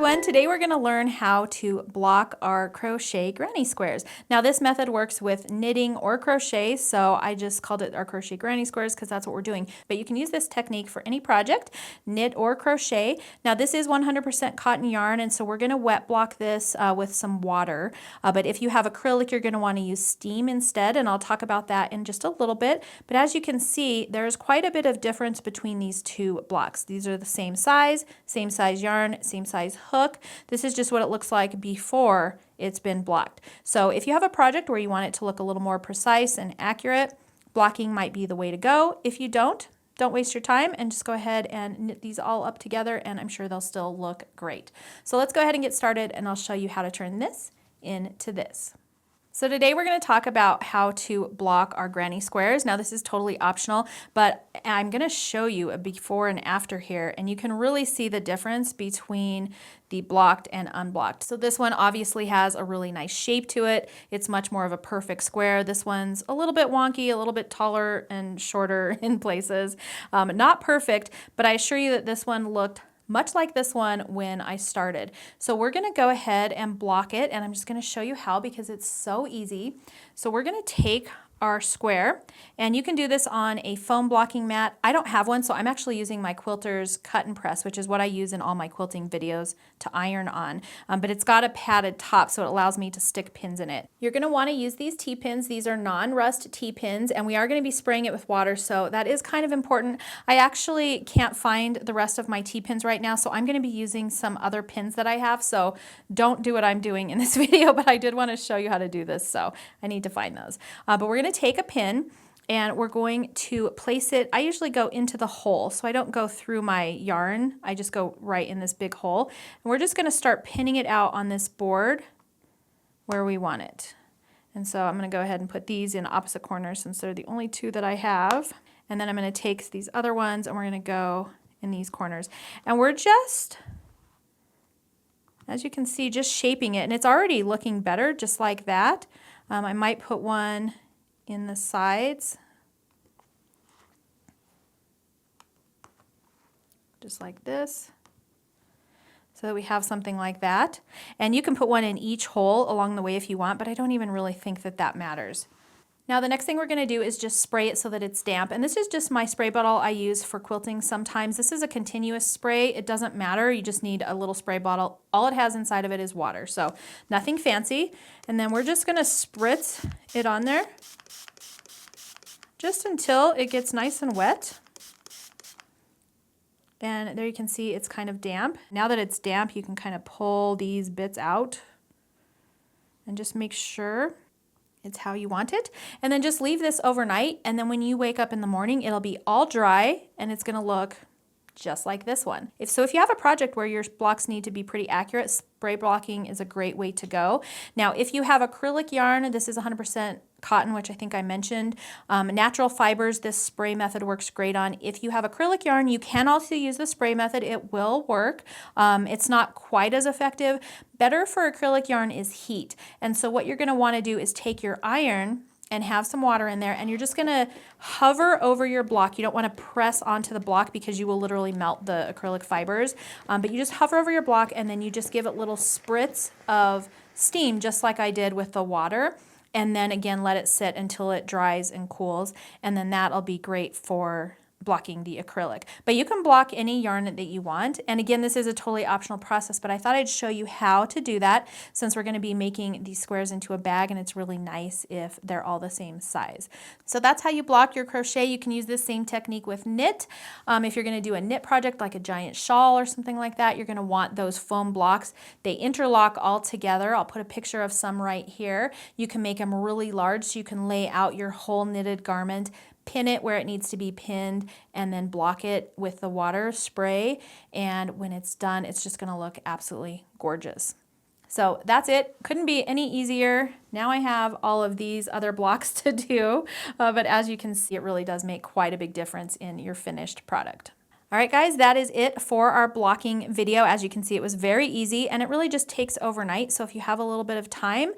everyone, today we're going to learn how to block our crochet granny squares. Now this method works with knitting or crochet, so I just called it our crochet granny squares because that's what we're doing. But you can use this technique for any project, knit or crochet. Now this is 100% cotton yarn, and so we're going to wet block this with some water. But if you have acrylic, you're going to want to use steam instead, and I'll talk about that in just a little bit. But as you can see, there's quite a bit of difference between these two blocks. These are the same size yarn, same size hook. This is just what it looks like before it's been blocked. So if you have a project where you want it to look a little more precise and accurate, blocking might be the way to go. If you don't waste your time and just go ahead and knit these all up together, and I'm sure they'll still look great. So let's go ahead and get started, and I'll show you how to turn this into this. So today we're going to talk about how to block our granny squares. Now this is totally optional, but I'm going to show you a before and after here, and you can really see the difference between the blocked and unblocked. So this one obviously has a really nice shape to it. It's much more of a perfect square. This one's a little bit wonky, a little bit taller and shorter in places. Not perfect, but I assure you that this one looked much like this one when I started. So we're going to go ahead and block it, and I'm just going to show you how because it's so easy. So we're going to take our square, and you can do this on a foam blocking mat. I don't have one, so I'm actually using my quilter's cut and press, which is what I use in all my quilting videos to iron on. But it's got a padded top, so it allows me to stick pins in it. You're going to want to use these T-pins. These are non-rust T-pins, and we are going to be spraying it with water, so that is kind of important. I actually can't find the rest of my T-pins right now, so I'm going to be using some other pins that I have, so don't do what I'm doing in this video, but I did want to show you how to do this, so I need to find those. But we're going to take a pin, and we're going to place it. I usually go into the hole, so I don't go through my yarn. I just go right in this big hole. And we're just going to start pinning it out on this board where we want it. And so I'm going to go ahead and put these in opposite corners since they're the only two that I have. And then I'm going to take these other ones, and we're going to go in these corners. And we're just, as you can see, just shaping it. And it's already looking better just like that. I might put one in the sides, just like this, so that we have something like that. And you can put one in each hole along the way if you want, but I don't even really think that that matters. Now the next thing we're going to do is just spray it so that it's damp, and this is just my spray bottle I use for quilting sometimes. This is a continuous spray. It doesn't matter, you just need a little spray bottle. All it has inside of it is water, so nothing fancy. And then we're just going to spritz it on there just until it gets nice and wet. And there you can see it's kind of damp. Now that it's damp, you can kind of pull these bits out and just make sure it's how you want it. And then just leave this overnight, and then when you wake up in the morning, it'll be all dry and it's gonna look just like this one. If you have a project where your blocks need to be pretty accurate, spray blocking is a great way to go. Now, if you have acrylic yarn, this is 100% cotton, which I think I mentioned. Natural fibers, this spray method works great on. If you have acrylic yarn, you can also use the spray method. It will work. It's not quite as effective. Better for acrylic yarn is heat. And so what you're going to want to do is take your iron and have some water in there, and you're just going to hover over your block. You don't want to press onto the block because you will literally melt the acrylic fibers, but you just hover over your block, and then you just give it little spritz of steam, just like I did with the water, and then again let it sit until it dries and cools, and then that'll be great for blocking the acrylic. But you can block any yarn that you want, and again, this is a totally optional process, but I thought I'd show you how to do that since we're going to be making these squares into a bag, and it's really nice if they're all the same size. So that's how you block your crochet. You can use this same technique with knit. If you're going to do a knit project like a giant shawl or something like that, you're going to want those foam blocks. They interlock all together. I'll put a picture of some right here. You can make them really large so you can lay out your whole knitted garment, pin it where it needs to be pinned, and then block it with the water spray, and when it's done, it's just going to look absolutely gorgeous. So that's it. Couldn't be any easier. Now I have all of these other blocks to do, but as you can see, it really does make quite a big difference in your finished product. All right, guys, that is it for our blocking video. As you can see, it was very easy and it really just takes overnight. So if you have a little bit of time,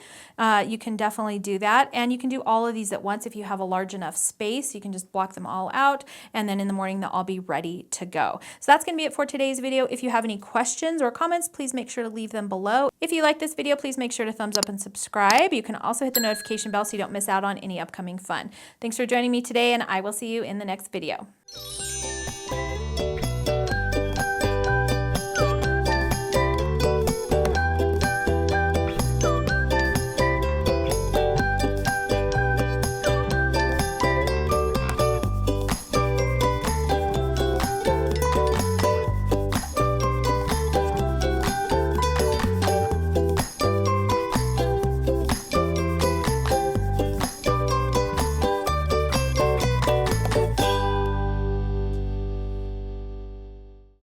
you can definitely do that. And you can do all of these at once if you have a large enough space. You can just block them all out and then in the morning they'll all be ready to go. So that's going to be it for today's video. If you have any questions or comments, please make sure to leave them below. If you like this video, please make sure to thumbs up and subscribe. You can also hit the notification bell so you don't miss out on any upcoming fun. Thanks for joining me today, and I will see you in the next video.